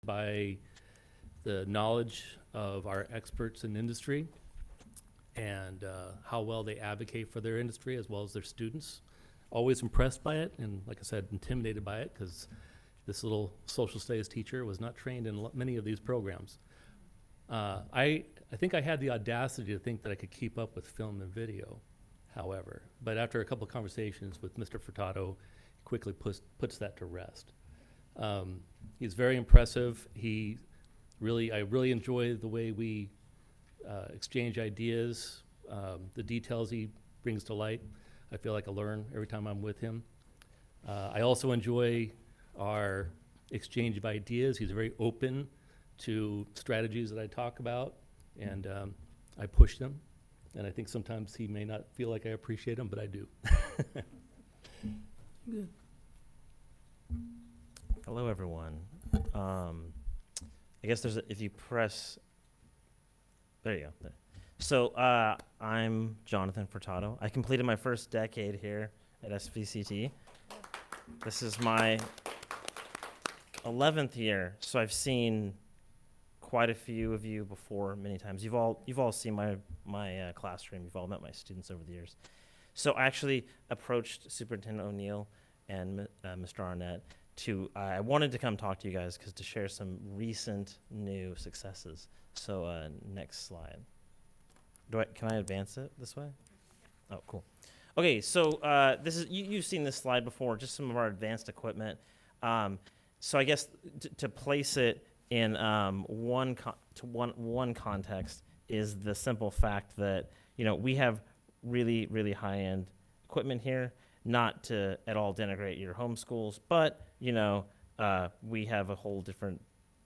by the knowledge of our experts in industry and how well they advocate for their industry as well as their students. Always impressed by it, and like I said, intimidated by it, because this little social studies teacher was not trained in many of these programs. I think I had the audacity to think that I could keep up with film and video, however. But after a couple of conversations with Mr. Furtado, he quickly puts that to rest. He's very impressive. I really enjoy the way we exchange ideas, the details he brings to light. I feel like I learn every time I'm with him. I also enjoy our exchange of ideas. He's very open to strategies that I talk about, and I push them. And I think sometimes he may not feel like I appreciate them, but I do. Good. Hello, everyone. I guess if you press, there you go. There. So I'm Jonathan Furtado. I completed my first decade here at SVCTE. This is my 11th year, so I've seen quite a few of you before many times. You've all seen my classroom. You've all met my students over the years. So I actually approached Superintendent O'Neill and Mr. Arnett I wanted to come talk to you guys to share some recent new successes. So next slide. Can I advance it this way? Oh, cool. Okay, so this is you've seen this slide before, just some of our advanced equipment. So I guess to place it in one context is the simple fact that we have really, really high-end equipment here. Not to at all denigrate your home schools, but we have a whole different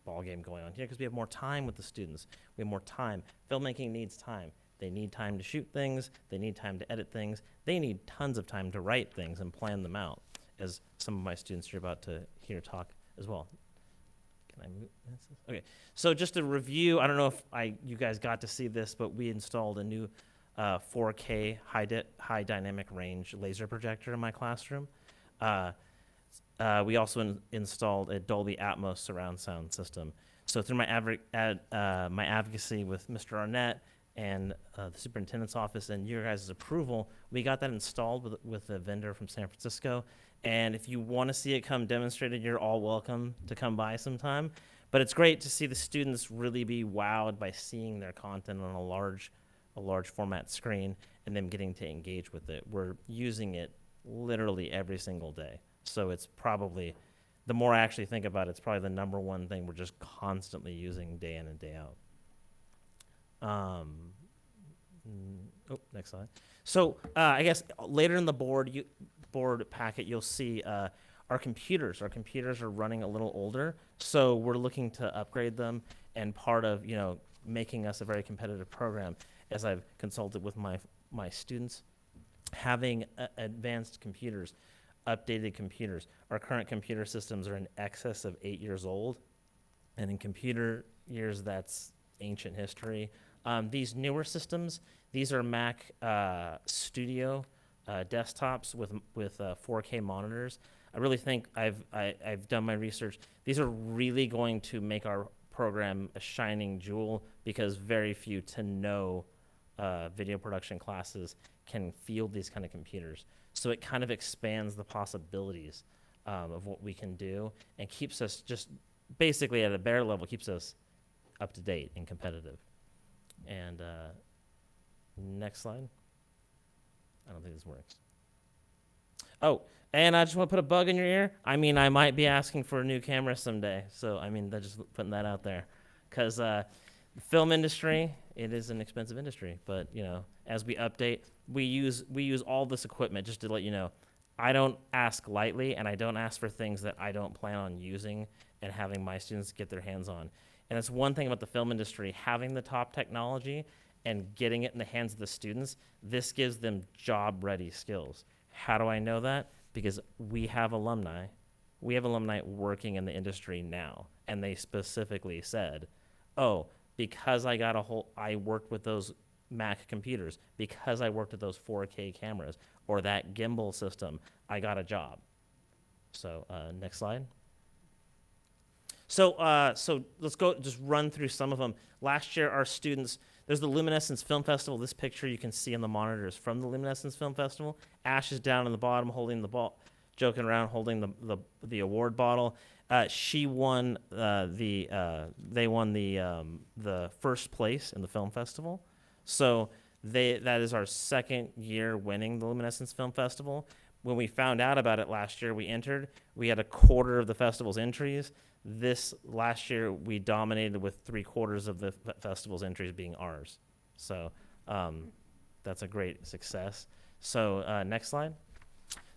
ballgame going on here because we have more time with the students. We have more time. Filmmaking needs time. They need time to shoot things. They need time to edit things. They need tons of time to write things and plan them out, as some of my students are about to hear talk as well. Can I move this? Okay, so just a review. I don't know if you guys got to see this, but we installed a new 4K high dynamic range laser projector in my classroom. We also installed a Dolby Atmos surround sound system. So through my advocacy with Mr. Arnett and the superintendent's office and your guys' approval, we got that installed with a vendor from San Francisco. And if you want to see it come demonstrated, you're all welcome to come by sometime. But it's great to see the students really be wowed by seeing their content on a large format screen and them getting to engage with it. We're using it literally every single day. So it's probably, the more I actually think about it, it's probably the number one thing we're just constantly using day in and day out. Next slide. So I guess later in the board packet, you'll see our computers. Our computers are running a little older, so we're looking to upgrade them. And part of making us a very competitive program, as I've consulted with my students, having advanced computers, updated computers. Our current computer systems are in excess of 8 years old, and in computer years, that's ancient history. These newer systems, these are Mac Studio desktops with 4K monitors. I really think I've done my research. These are really going to make our program a shining jewel because very few to no video production classes can field these kind of computers. So it kind of expands the possibilities of what we can do and keeps us just basically at a bare level, keeps us up to date and competitive. And next slide. I don't think this works. Oh, and I just want to put a bug in your ear. I mean, I might be asking for a new camera someday. So, I mean, just putting that out there. Because the film industry, it is an expensive industry. But, as we update, we use all this equipment just to let you know. I don't ask lightly, and I don't ask for things that I don't plan on using and having my students get their hands on. And that's one thing about the film industry, having the top technology and getting it in the hands of the students, this gives them job-ready skills. How do I know that? Because we have alumni working in the industry now, and they specifically said, oh, because I worked with those Mac computers, because I worked with those 4K cameras, or that gimbal system, I got a job. So next slide. So let's go just run through some of them. Last year, our students, there's the Luminescence Film Festival. This picture you can see on the monitors from the Luminescence Film Festival. Ash is down in the bottom holding the ball, joking around, holding the award bottle. She won they won the first place in the film festival. So that is our second year winning the Luminescence Film Festival. When we found out about it last year, we entered. We had a quarter of the festival's entries. This last year, we dominated with 3/4 of the festival's entries being ours. So that's a great success. So next slide.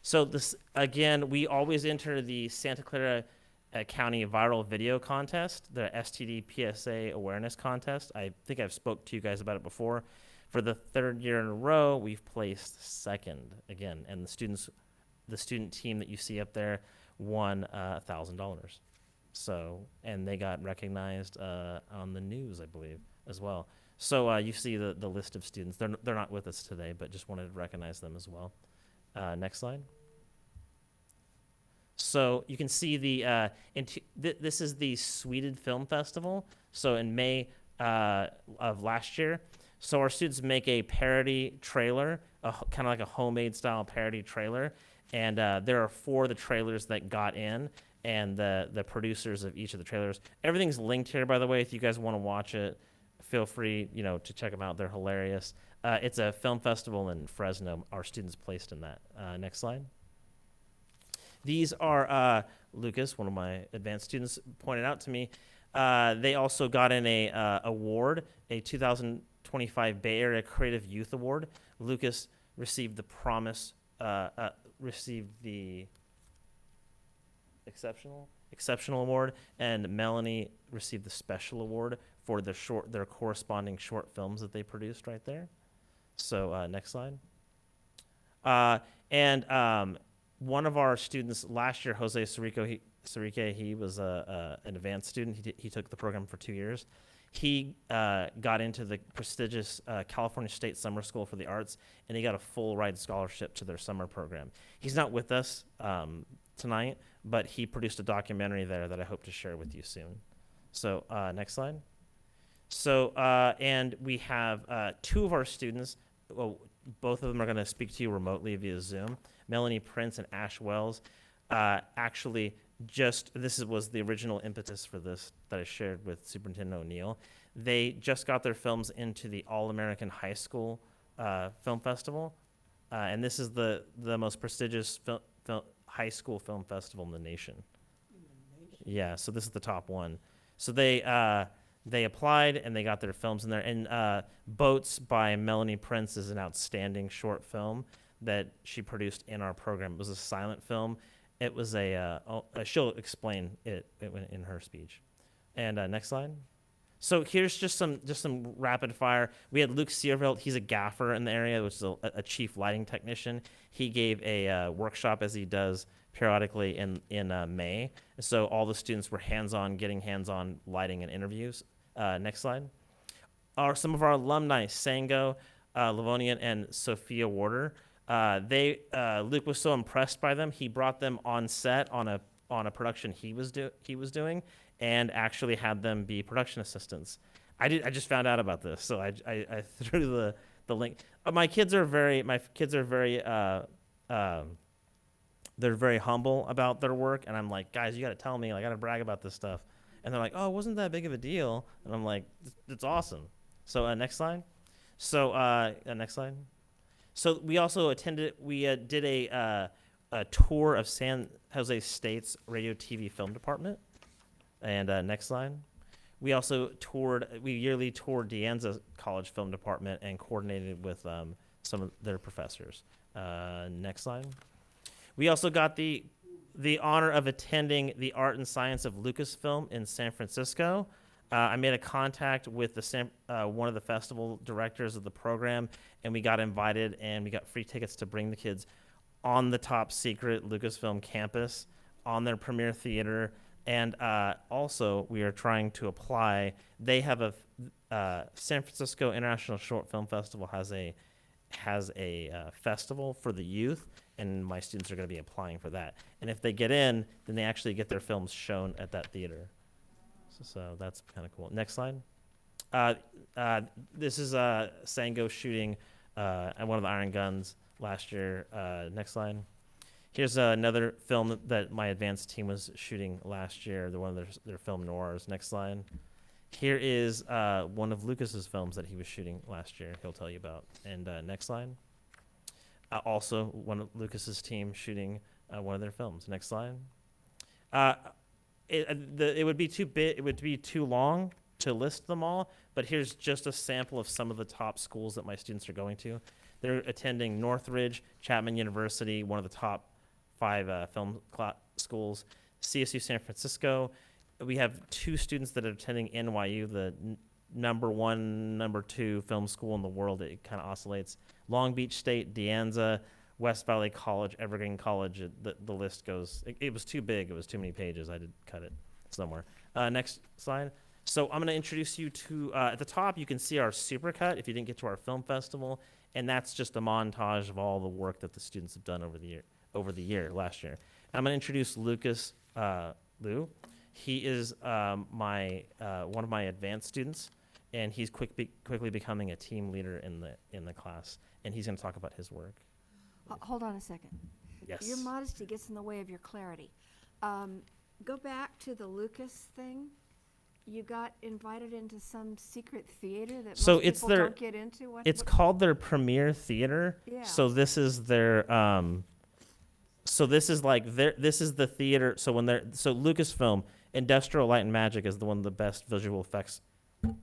So this again, we always enter the Santa Clara County Viral Video Contest, the STD PSA Awareness Contest. I think I've spoke to you guys about it before. For the third year in a row, we've placed second again, and the student team that you see up there won $1,000. So, and they got recognized on the news, I believe, as well. So you see the list of students. They're not with us today, but just wanted to recognize them as well. Next slide. So you can see this is the Sweden Film Festival. So in May of last year, so our students make a parody trailer, kind of like a homemade style parody trailer, and there are 4 of the trailers that got in, and the producers of each of the trailers. Everything's linked here, by the way. If you guys want to watch it, feel free, to check them out. They're hilarious. It's a film festival in Fresno. Our students placed in that. Next slide. These are Lucas, one of my advanced students, pointed out to me. They also got in a award, a 2025 Bay Area Creative Youth Award. Lucas received the exceptional award, and Melanie received the special award for their corresponding short films that they produced right there. So next slide. One of our students last year, Jose Sarique, he was an advanced student. He took the program for 2 years. He got into the prestigious California State Summer School for the Arts, and he got a full ride scholarship to their summer program. He's not with us tonight, but he produced a documentary there that I hope to share with you soon. So next slide. So and we have 2 of our students. Well, both of them are going to speak to you remotely via Zoom. Melanie Prince and Ash Wells. Actually, this was the original impetus for this that I shared with Superintendent O'Neill. They just got their films into the All-American High School Film Festival, and this is the most prestigious high school film festival in the nation. Yeah, so this is the top one. So they applied and they got their films in there. And Boats by Melanie Prince is an outstanding short film that she produced in our program. It was a silent film. It was she'll explain it in her speech. And next slide. So here's just some rapid fire. We had Luke Searvelt. He's a gaffer in the area, which is a chief lighting technician. He gave a workshop, as he does periodically in May. So all the students were getting hands-on lighting and interviews. Next slide. Some of our alumni, Sango, Livonian, and Sophia Warder. Luke was so impressed by them, he brought them on set on a production he was doing, and actually had them be production assistants. I just found out about this, so I threw the link. My kids are very they're very humble about their work, and I'm like, guys, you got to tell me, I got to brag about this stuff. And they're like, oh, it wasn't that big of a deal. And I'm like, it's awesome. So next slide. So next slide. So we also did a tour of San Jose State's radio, TV, film department. And next slide. We also yearly toured De Anza College Film Department and coordinated with some of their professors. Next slide. We also got the honor of attending the Art and Science of Lucasfilm in San Francisco. I made a contact with one of the festival directors of the program, and we got invited, and we got free tickets to bring the kids on the top secret Lucasfilm campus, on their premiere theater, and also we are trying to apply. They have San Francisco International Short Film Festival has a festival for the youth, and my students are going to be applying for that. And if they get in, then they actually get their films shown at that theater. So that's kind of cool. Next slide. This is Sango shooting at one of the Iron Guns last year. Next slide. Here's another film that my advanced team was shooting last year. One of their film noirs. Next slide. Here is one of Lucas's films that he was shooting last year. He'll tell you about. And next slide. Also, one of Lucas's team shooting one of their films. Next slide. It would be too big. It would be too long to list them all. But here's just a sample of some of the top schools that my students are going to. They're attending Northridge, Chapman University, one of the top 5 film schools, CSU San Francisco. We have 2 students that are attending NYU, the number 1, number 2 film school in the world. It kind of oscillates. Long Beach State, De Anza, West Valley College, Evergreen College. The list goes. It was too big. It was too many pages. I did cut it somewhere. Next slide. So I'm going to introduce you to, at the top, you can see our supercut if you didn't get to our film festival. And that's just a montage of all the work that the students have done over the year, last year. And I'm going to introduce Lucas Liu. He is one of my advanced students, and he's quickly becoming a team leader in the class. And he's going to talk about his work. Hold on a second. Yes. Your modesty gets in the way of your clarity. Go back to the Lucas thing. You got invited into some secret theater that So most it's people their- don't get into? It's called their premiere theater. Yeah. So this is their so this is the theater. So Lucasfilm, Industrial Light and Magic is one of the best visual effects.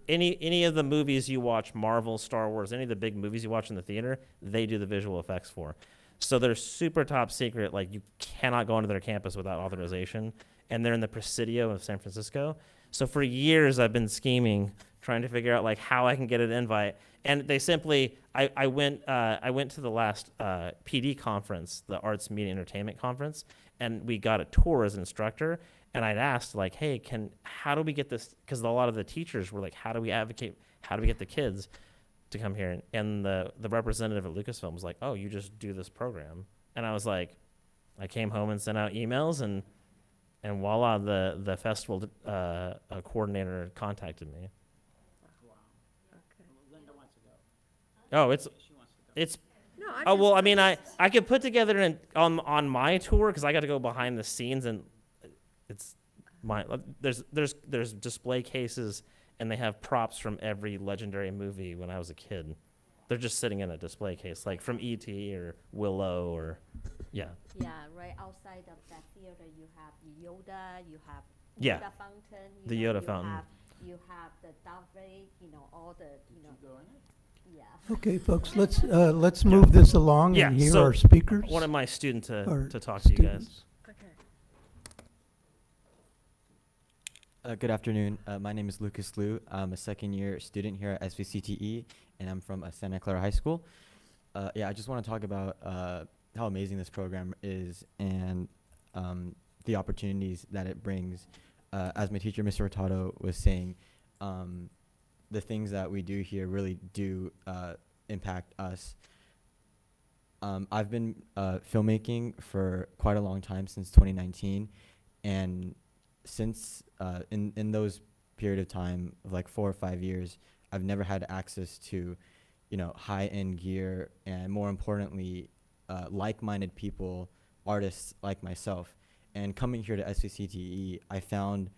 Any of the movies you watch, Marvel, Star Wars, any of the big movies you watch in the theater, they do the visual effects for. So they're super top secret. Like, you cannot go onto their campus without authorization. And they're in the Presidio of San Francisco. So for years, I've been scheming, trying to figure out like how I can get an invite. And they simply, I went to the last PD conference, the Arts Media Entertainment Conference, and we got a tour as an instructor. And I'd asked like, hey, how do we get this? Because a lot of the teachers were like, how do we advocate? How do we get the kids to come here? And the representative at Lucasfilm was like, oh, you just do this program. And I was like, I came home and sent out emails, and voila, the festival coordinator contacted me. Okay. Linda wants to go. Oh, She wants to go. it's No, oh well. I mean, I could put together on my tour because I got to go behind the scenes, and it's there's display cases, and they have props from every legendary movie when I was a kid. They're just sitting in a display case, like from E.T. or Willow or yeah. Yeah, right outside of that theater, you have Yoda, you have Yeah. Yoda fountain. The you know, Yoda you fountain. You have the Darth Vader, all the, Did you go in it? yeah. Okay, folks, let's move this along Yeah, and hear so our speakers. One of my students our to talk to you guys. students. Okay. Good afternoon. My name is Lucas Liu. I'm a second-year student here at SVCTE, and I'm from Santa Clara High School. I just want to talk about how amazing this program is and the opportunities that it brings. As my teacher, Mr. Hurtado, was saying, the things that we do here really do impact us. I've been filmmaking for quite a long time, since 2019, and since in those period of time of like 4 or 5 years, I've never had access to, high-end gear, and more importantly, like-minded people, artists like myself. And coming here to SVCTE, I found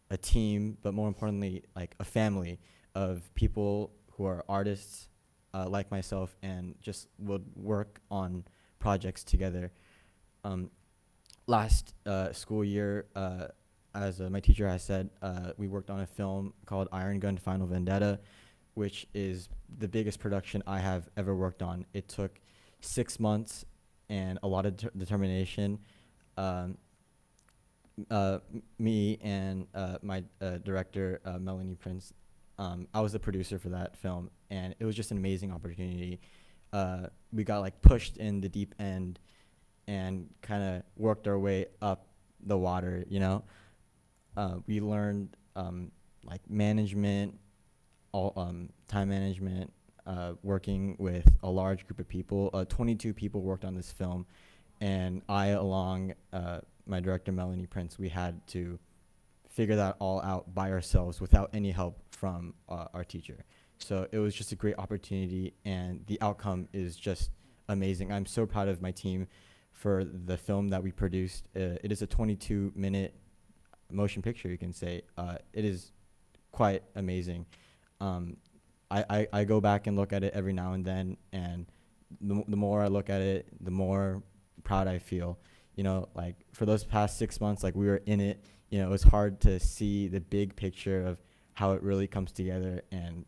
a team, but more importantly, like a family of people who are artists like myself, and just would work on projects together. Last school year, as my teacher has said, we worked on a film called Iron Gun Final Vendetta, which is the biggest production I have ever worked on. It took 6 months and a lot of determination. Me and my director, Melanie Prince, I was the producer for that film, and it was just an amazing opportunity. We got like pushed in the deep end and kind of worked our way up the water, we learned like management, time management, working with a large group of people. 22 people worked on this film, and I, along my director Melanie Prince, we had to figure that all out by ourselves without any help from our teacher. So it was just a great opportunity, and the outcome is just amazing. I'm so proud of my team for the film that we produced. It is a 22-minute motion picture, you can say. It is quite amazing. I go back and look at it every now and then, and the more I look at it, the more proud I feel. You know, like for those past 6 months, like we were in it, you know, it was hard to see the big picture of how it really comes together, and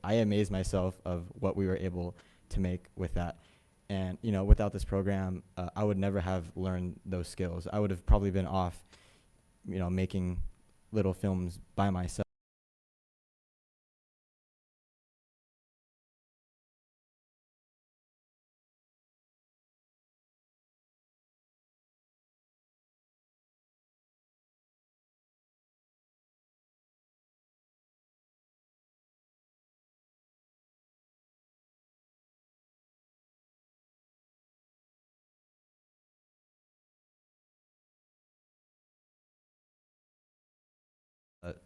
I amaze myself of what we were able to make with that. And, you know, without this program, I would never have learned those skills. I would have probably been off, you know, making little films by myself.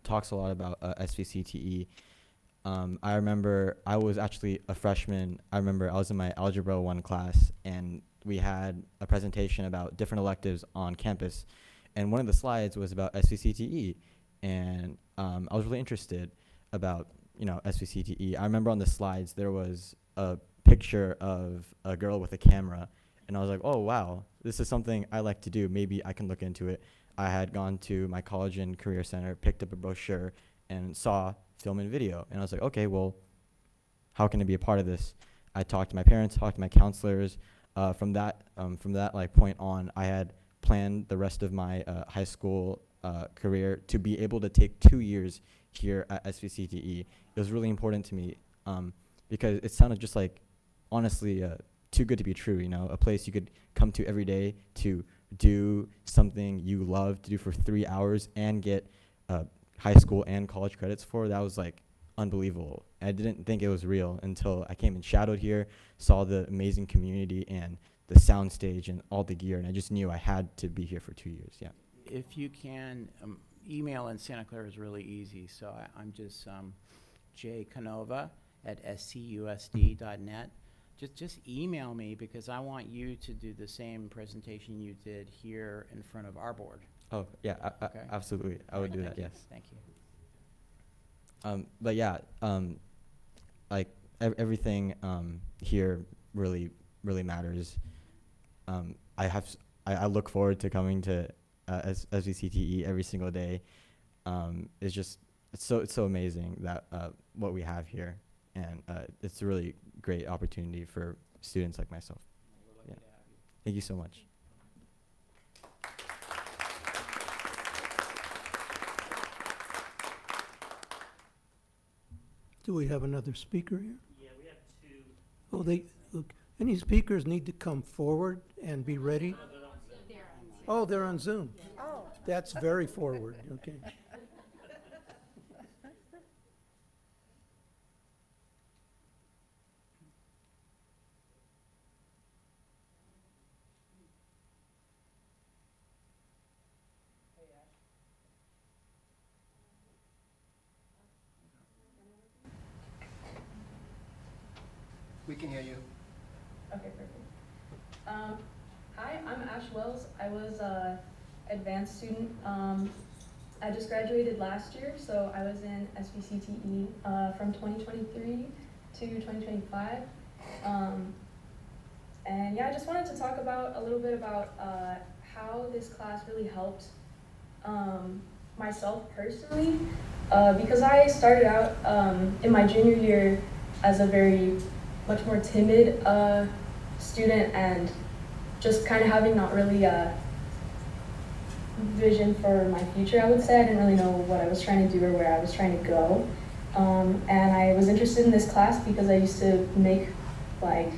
Talks a lot about SVCTE. I remember I was actually a freshman. I remember I was in my Algebra 1 class, and we had a presentation about different electives on campus. And one of the slides was about SVCTE. And I was really interested about, you know, SVCTE. I remember on the slides there was a picture of a girl with a camera. And I was like, oh, wow, this is something I like to do. Maybe I can look into it. I had gone to my college and career center, picked up a brochure, and saw film and video. And I was like, okay, well, how can I be a part of this? I talked to my parents, talked to my counselors. From that like point on, I had planned the rest of my high school career to be able to take 2 years here at SVCTE. It was really important to me because it sounded just like, honestly, too good to be true, you know, a place you could come to every day to do something you love to do for 3 hours and get high school and college credits for. That was like unbelievable. I didn't think it was real until I came and shadowed here, saw the amazing community and the sound stage and all the gear, and I just knew I had to be here for 2 years. Yeah. If you can, email in Santa Clara is really easy. So I'm just jcanova@scusd.net. Just email me, because I want you to do the same presentation you did here in front of our board. Oh, yeah, Okay. absolutely. I would do that, yes. Thank you. But yeah, like everything here really matters. I look forward to coming to SVCTE every single day. It's so amazing that what we have here, and it's a really great opportunity for students like myself. We're lucky Yeah. to have you. Thank you so much. Do we have another speaker here? Yeah, we have two. Oh, look, any speakers need to come forward and be ready? Oh, they're on Zoom. Oh. That's very forward, okay. We can hear you. Okay, perfect. Hi, I'm Ash Wells. I was a advanced student. I just graduated last year, so I was in SVCTE from 2023 to 2025. And yeah, I just wanted to talk about a little bit about how this class really helped myself personally, because I started out in my junior year as a very much more timid student, and just kind of having not really a vision for my future, I would say. I didn't really know what I was trying to do or where I was trying to go. And I was interested in this class because I used to make like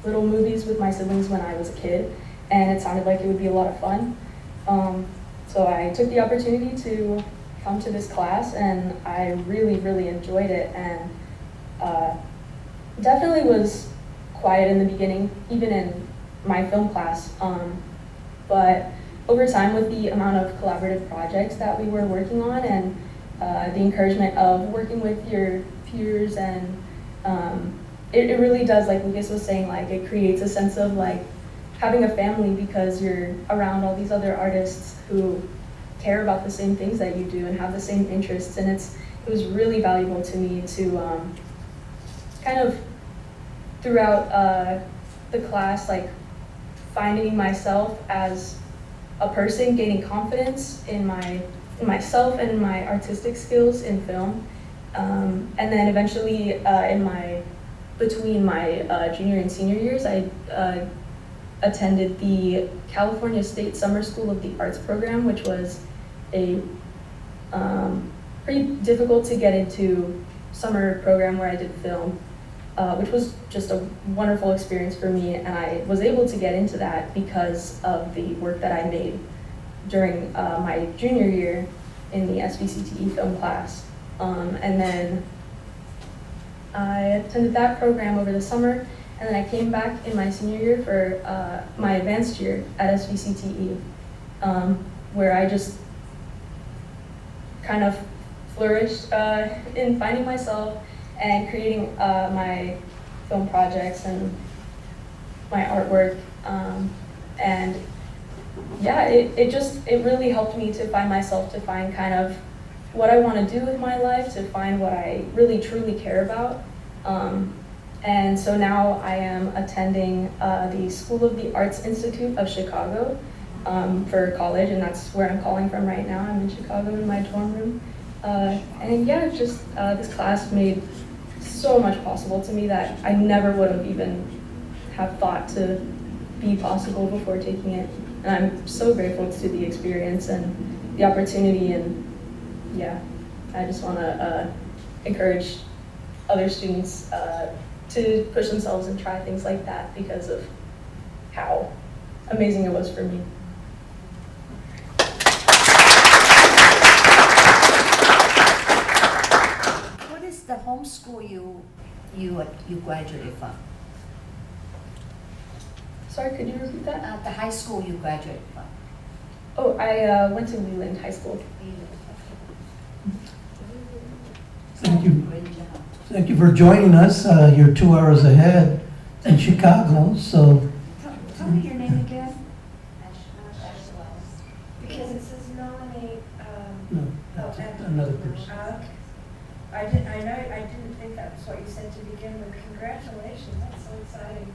little movies with my siblings when I was a kid, and it sounded like it would be a lot of fun. So I took the opportunity to come to this class, and I really enjoyed it, and definitely was quiet in the beginning, even in my film class. But over time with the amount of collaborative projects that we were working on and the encouragement of working with your peers and it really does, like Lucas was saying, like it creates a sense of like having a family because you're around all these other artists who care about the same things that you do and have the same interests, and it was really valuable to me to kind of throughout the class, like finding myself as a person, gaining confidence in myself and in my artistic skills in film, and then eventually between my junior and senior years, I attended the California State Summer School of the Arts program, which was a pretty difficult to get into summer program where I did film, which was just a wonderful experience for me, and I was able to get into that because of the work that I made during my junior year in the SVCTE film class. And then I attended that program over the summer, and then I came back in my senior year for my advanced year at SVCTE, where I just kind of flourished in finding myself and creating my film projects and my artwork. And yeah, it really helped me to find myself, to find kind of what I want to do with my life, to find what I really truly care about. And so now I am attending the School of the Arts Institute of Chicago for college, and that's where I'm calling from right now. I'm in Chicago in my dorm room. And yeah, just this class made so much possible to me that I never would have even have thought to be possible before taking it. And I'm so grateful to the experience and the opportunity, and yeah, I just want to encourage other students to push themselves and try things like that because of how amazing it was for me. What is the homeschool you graduated from? Sorry, could you repeat that? The high school you graduated from? Oh, I went to Leland High School. Thank you. Great job. Thank you for joining us. You're 2 hours ahead in Chicago, so Tell me your name again. Because it says nominate, no, that's another person. I didn't think that's what you said to begin with. Congratulations, that's so exciting.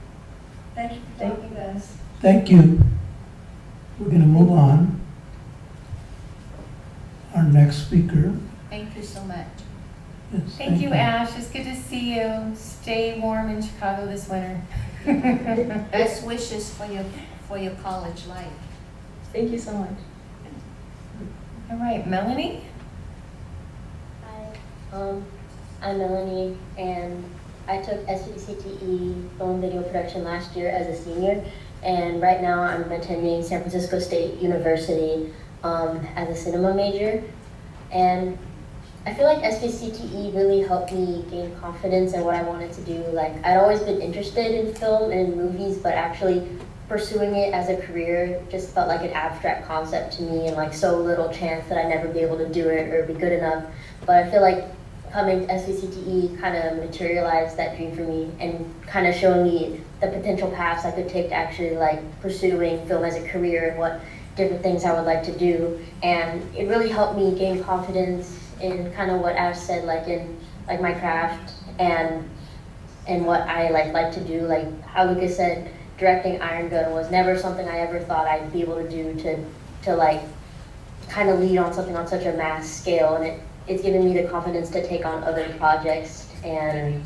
Thank you for talking to us. Thank you. We're going to move on. Our next speaker. Thank you so much. Yes, Thank you, Ash. It's good to see you. Stay warm in Chicago this winter. Best wishes for your college life. Thank you so much. All right, Melanie? Hi, I'm Melanie, and I took SVCTE film video production last year as a senior, and right now I'm attending San Francisco State University as a cinema major. And I feel like SVCTE really helped me gain confidence in what I wanted to do. Like, I'd always been interested in film and movies, but actually pursuing it as a career just felt like an abstract concept to me, and like so little chance that I'd never be able to do it or be good enough. But I feel like coming to SVCTE kind of materialized that dream for me and kind of showed me the potential paths I could take to actually like pursuing film as a career and what different things I would like to do. And it really helped me gain confidence in kind of what Ash said, like in like my craft and what I like to do. Like how Lucas said, directing Iron Gun was never something I ever thought I'd be able to do, to like kind of lead on something on such a mass scale, and it's given me the confidence to take on other projects. And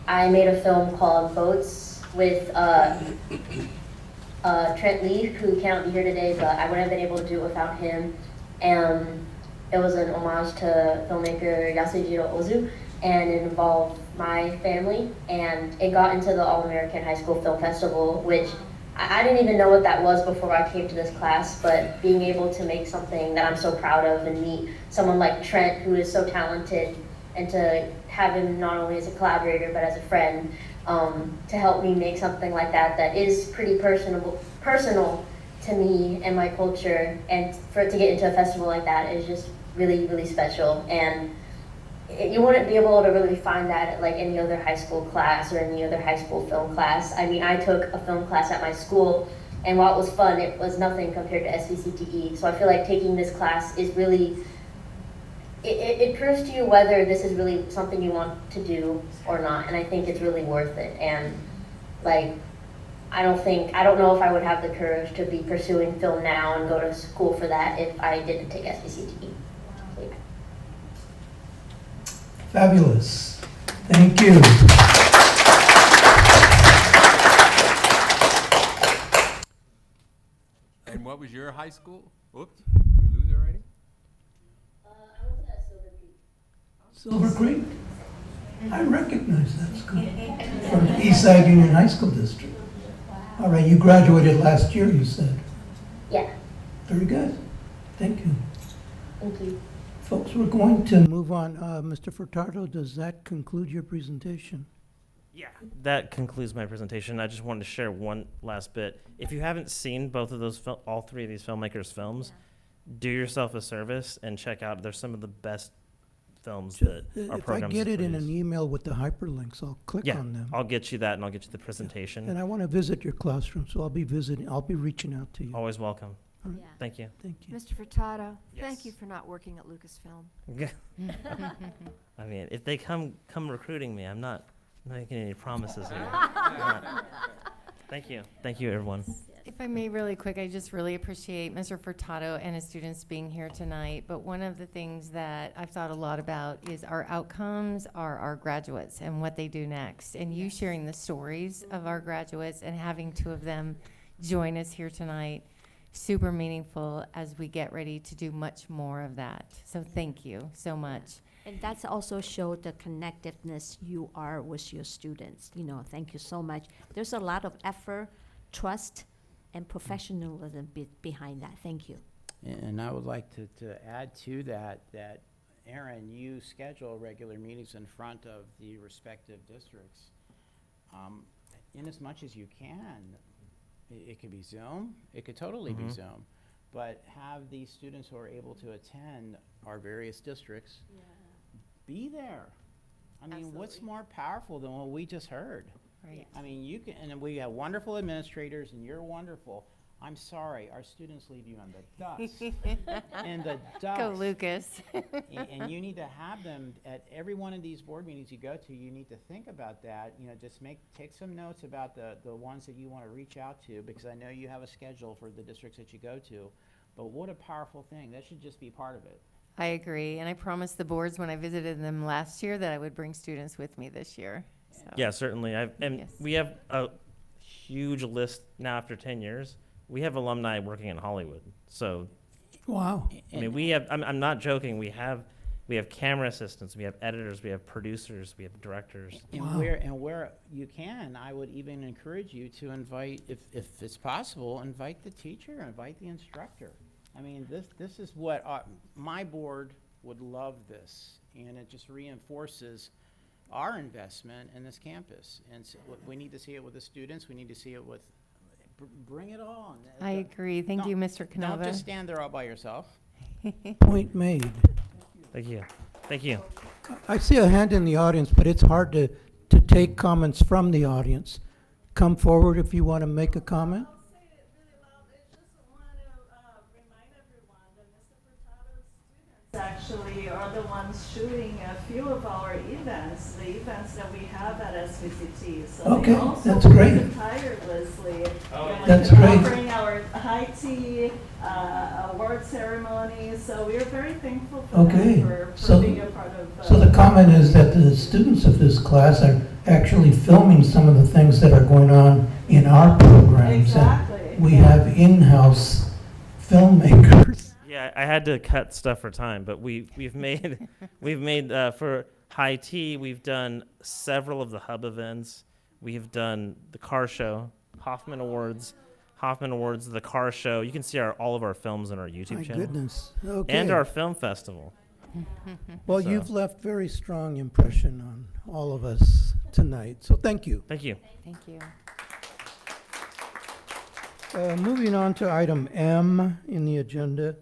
I made a film called Boats with Trent Lee, who cannot be here today, but I wouldn't have been able to do it without him. And it was an homage to filmmaker Yasujiro Ozu, and it involved my family, and it got into the All-American High School Film Festival, which I didn't even know what that was before I came to this class, but being able to make something that I'm so proud of and meet someone like Trent, who is so talented, and to have him not only as a collaborator, but as a friend, to help me make something like that is pretty personal to me and my culture, and for it to get into a festival like that is just really, really special. And you wouldn't be able to really find that at like any other high school class or any other high school film class. I mean, I took a film class at my school, and while it was fun, it was nothing compared to SVCTE. So I feel like taking this class is really, it proves to you whether this is really something you want to do or not, and I think it's really worth it. And like, I don't know if I would have the courage to be pursuing film now and go to school for that if I didn't take SVCTE. So, yeah. Fabulous. Thank you. And what was your high school? Whoops, did we lose it already? I went to that Silver Creek? I recognize that school from the East Side Union High School District. All right, you graduated last year, you said. Yeah. Very good. Thank you. Thank you. Folks, we're going to move on. Mr. Furtado, does that conclude your presentation? Yeah, that concludes my presentation. I just wanted to share one last bit. If you haven't seen both of those, all three of these filmmakers' films, do yourself a service and check out. They're some of the best films that our If I programs get have it in an produced. email with the hyperlinks, I'll click Yeah, on them. I'll get you that, and I'll get you the presentation. And I want to visit your classroom, so I'll be reaching out to you. Always welcome. All right. Yeah. Thank you. Thank you. Mr. Furtado, thank Yes. you for not working at Lucasfilm. I mean, if they come recruiting me, I'm not making any promises here. I'm not. Thank you. Thank you, everyone. If I may really quick, I just really appreciate Mr. Furtado and his students being here tonight. But one of the things that I've thought a lot about is our outcomes are our graduates and what they do next. And you sharing the stories of our graduates and having two of them join us here tonight, super meaningful as we get ready to do much more of that. So thank you so much. And that's also show the connectiveness you are with your students. You know, thank you so much. There's a lot of effort, trust, and professionalism behind that. Thank you. And I would like to add to that, Aaron, you schedule regular meetings in front of the respective districts. In as much as you can, it could be Zoom, it could totally be Zoom, but have these students who are able to attend our various districts be there. I mean, what's more powerful than what we just heard? Right. I mean, you can, and we have wonderful administrators, and you're wonderful. I'm sorry, our students leave you in the dust. In the dust. Go, Lucas. And you need to have them at every one of these board meetings you go to. You need to think about that. You know, just take some notes about the ones that you want to reach out to, because I know you have a schedule for the districts that you go to. But what a powerful thing. That should just be part of it. I agree. And I promised the boards when I visited them last year that I would bring students with me this year. So. Yeah, certainly. And Yes. we have a huge list now after 10 years. We have alumni working in Hollywood. So, Wow. I mean, we have, I'm not joking, we have camera assistants, we have editors, we have producers, we have directors. And where you can, I would even encourage you to invite, if it's possible, invite the teacher, invite the instructor. I mean, this is what my board would love this, and it just reinforces our investment in this campus. And so we need to see it with the students. We need to see it with, bring it on. I agree. Thank you, Mr. Canova. Don't just stand there all by yourself. Point made. Thank you. Thank you. I see a hand in the audience, but it's hard to take comments from the audience. Come forward if you want to make a comment. Actually are the ones shooting a few of our events, the events that we have at SVCTE. So Okay, they also that's great. work tirelessly. That's great. Offering our high tea award ceremony. So we are very thankful for Okay, them, for so- being a part of. So the comment is that the students of this class are actually filming some of the things that are going on in our programs. And Exactly. we have in-house filmmakers. Yeah, I had to cut stuff for time, but we've made for High Tea, we've done several of the hub events. We've done the car show, Hoffman Awards, the car show. You can see all of our films on our YouTube My channel. goodness. Okay. And our film festival. Well, So- you've left very strong impression on all of us tonight, so thank you. Thank you. Thank you. Moving on to item M in the agenda,